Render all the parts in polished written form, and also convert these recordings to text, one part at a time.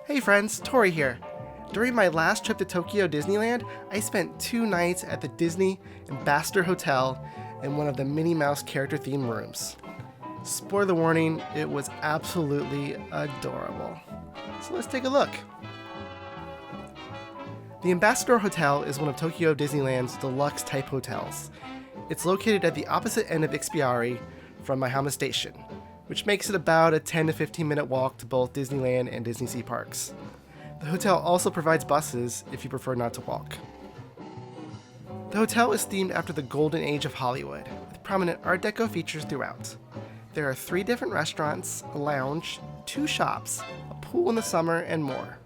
Hey friends, Tori here. During my last trip to Tokyo Disneyland, I spent 2 nights at the Disney Ambassador Hotel in one of the Minnie Mouse character themed rooms. Spoiler warning, it was absolutely adorable. So let's take a look. The Ambassador Hotel is one of Tokyo Disneyland's deluxe type hotels. It's located at the opposite end of Ikspiari from Maihama Station, which makes it about a 10 to 15 minute walk to both Disneyland and Disney Sea parks. The hotel also provides buses if you prefer not to walk. The hotel is themed after the golden age of Hollywood, with prominent Art Deco features throughout. There are 3 different restaurants, a lounge, 2 shops, a pool in the summer, and more.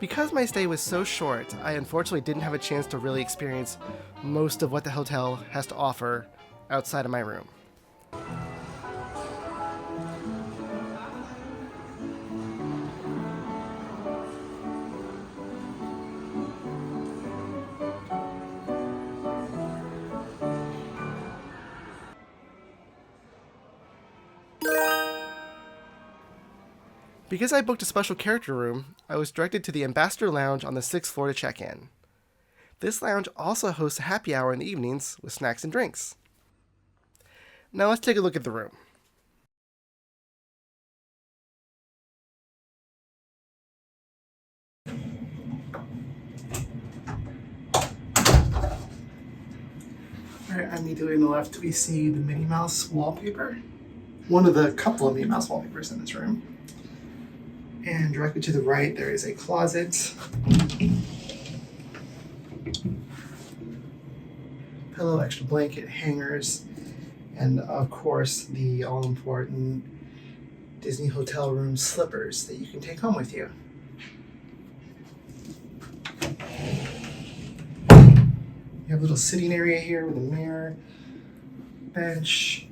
Because my stay was so short, I unfortunately didn't have a chance to really experience most of what the hotel has to offer outside of my room. Because I booked a special character room, I was directed to the Ambassador Lounge on the 6th floor to check in. This lounge also hosts a happy hour in the evenings with snacks and drinks. Now let's take a look at the room. Alright, immediately on the left we see the Minnie Mouse wallpaper. One of the couple of Minnie Mouse wallpapers in this room. And directly to the right, there is a closet, pillow, extra blanket, hangers, and of course the all-important Disney hotel room slippers that you can take home with you. You have a little sitting area here with a mirror, bench,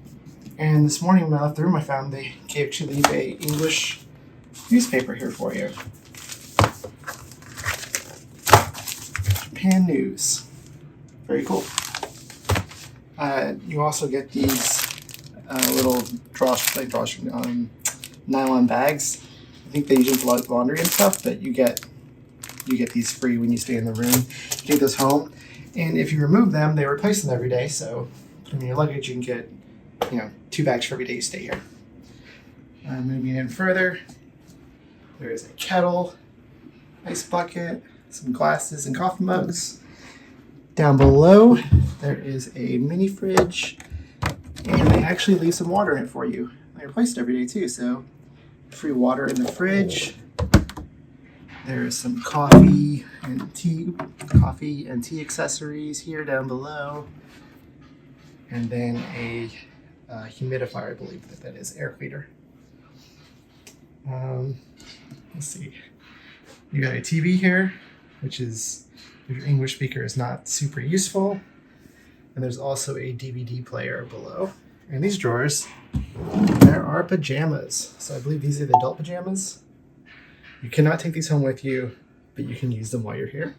and this morning when I left the room, I found they actually leave a English newspaper here for you. Japan News. Very cool. You also get these little nylon bags. I think they use them for laundry and stuff, but you get these free when you stay in the room. You take those home, and if you remove them, they replace them every day. So put them in your luggage. You can get 2 bags for every day you stay here. Moving in further. There is a kettle, ice bucket, some glasses and coffee mugs. Down below, there is a mini fridge, and they actually leave some water in it for you. They replace it every day too, so free water in the fridge. There is some coffee and tea accessories here down below, and then a humidifier, I believe that is, air cleaner. Let's see. You got a TV here, which is, if your English speaker is not super useful. And there's also a DVD player below. In these drawers, there are pajamas. So I believe these are the adult pajamas. You cannot take these home with you, but you can use them while you're here.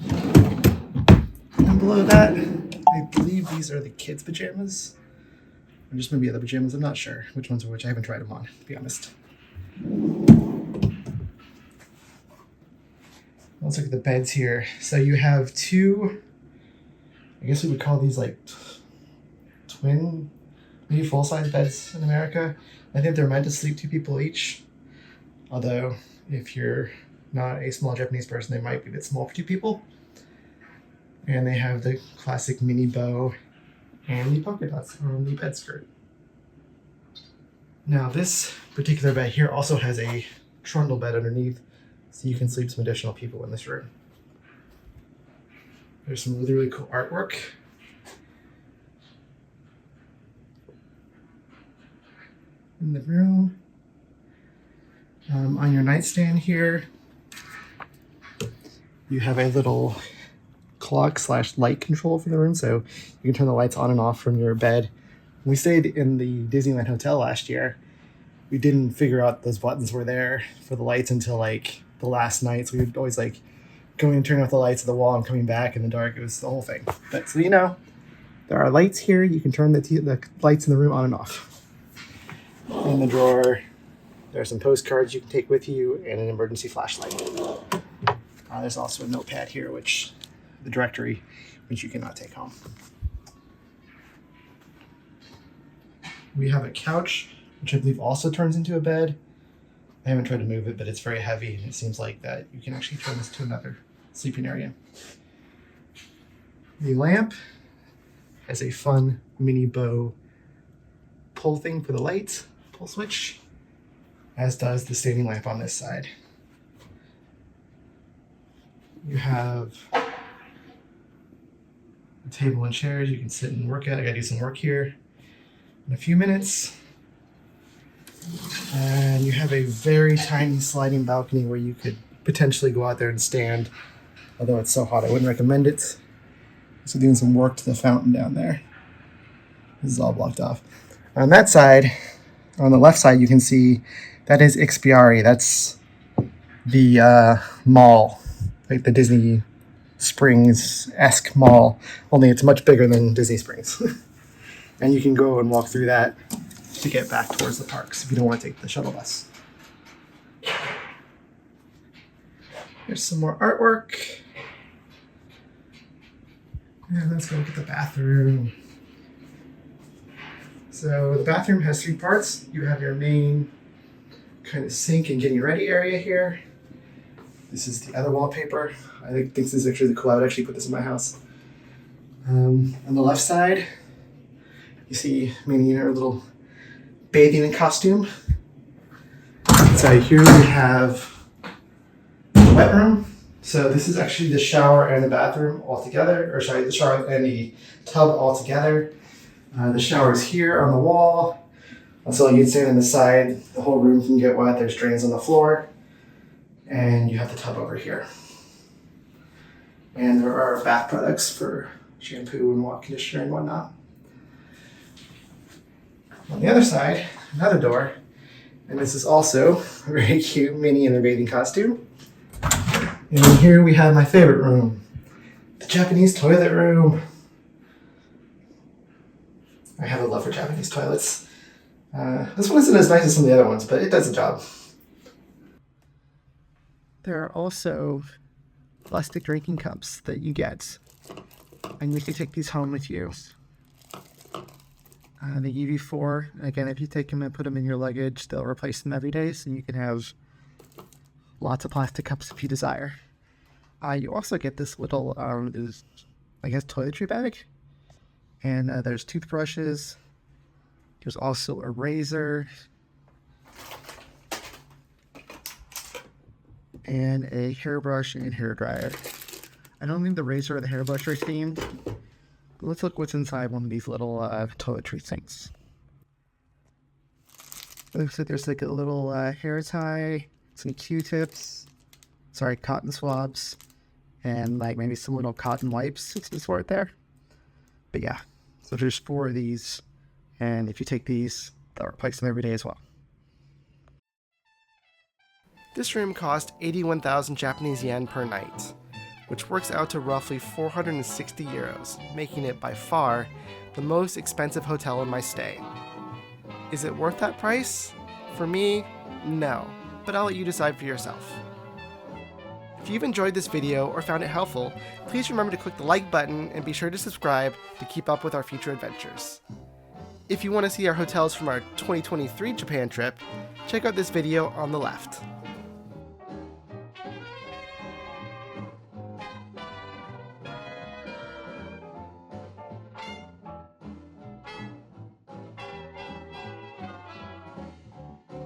And below that, I believe these are the kids' pajamas. Or just maybe other pajamas, I'm not sure which ones are which. I haven't tried them on, to be honest. Let's look at the beds here. So you have 2, I guess we would call these like twin, maybe full-size beds in America. I think they're meant to sleep 2 people each. Although, if you're not a small Japanese person, they might be a bit small for 2 people. And they have the classic mini bow and the polka dots on the bed skirt. Now this particular bed here also has a trundle bed underneath, so you can sleep some additional people in this room. There's some really, really cool artwork. In the room. On your nightstand here, you have a little clock/light control for the room, so you can turn the lights on and off from your bed. When we stayed in the Disneyland Hotel last year, we didn't figure out those buttons were there for the lights until like the last night. So we would always like going and turning off the lights at the wall and coming back in the dark. It was the whole thing. But so there are lights here. You can turn the lights in the room on and off. In the drawer, There are some postcards you can take with you and an emergency flashlight. There's also a notepad here, the directory, which you cannot take home. We have a couch, which I believe also turns into a bed. I haven't tried to move it, but it's very heavy, and it seems like that you can actually turn this to another sleeping area. The lamp has a fun mini bow pull thing for the lights, pull switch, as does the standing lamp on this side. You have a table and chairs you can sit and work at. I gotta do some work here in a few minutes. And you have a very tiny sliding balcony where you could potentially go out there and stand. Although it's so hot, I wouldn't recommend it. So doing some work to the fountain down there. This is all blocked off. On that side, on the left side, you can see that is Expiari. That's the mall, like the Disney Springs-esque mall, only it's much bigger than Disney Springs. And you can go and walk through that to get back towards the parks if you don't want to take the shuttle bus. Here's some more artwork. And let's go look at the bathroom. So the bathroom has 3 parts. You have your main kind of sink and getting ready area here. This is the other wallpaper. I think this is actually cool. I would actually put this in my house. On the left side, you see Minnie in her little bathing costume. So here we have the wet room. So this is actually the shower and the bathroom all together, or sorry, the shower and the tub all together. The shower is here on the wall. So you can stand on the side. The whole room can get wet. There's drains on the floor. And you have the tub over here. And there are bath products for shampoo and water conditioner and whatnot. On the other side, another door. And this is also a very cute Minnie in her bathing costume. And here we have my favorite room, the Japanese toilet room. I have a love for Japanese toilets. This one isn't as nice as some of the other ones, but it does the job. There are also plastic drinking cups that you get, and you can take these home with you. They give you 4. Again, if you take them and put them in your luggage, they'll replace them every day, so you can have lots of plastic cups if you desire. You also get this little, toiletry bag. And there's toothbrushes. There's also a razor. And a hairbrush and hair dryer. I don't think the razor or the hairbrush are themed. But let's look what's inside one of these little toiletry things. Looks like there's like a little hair tie, some Q-tips, cotton swabs, and like maybe some little cotton wipes of some sort there. But yeah, so there's 4 of these, and if you take these, they'll replace them every day as well. This room cost 81,000 Japanese yen per night, which works out to roughly 460 euros, making it by far the most expensive hotel in my stay. Is it worth that price? For me, no, but I'll let you decide for yourself. If you've enjoyed this video or found it helpful, please remember to click the like button and be sure to subscribe to keep up with our future adventures. If you want to see our hotels from our 2023 Japan trip, check out this video on the left.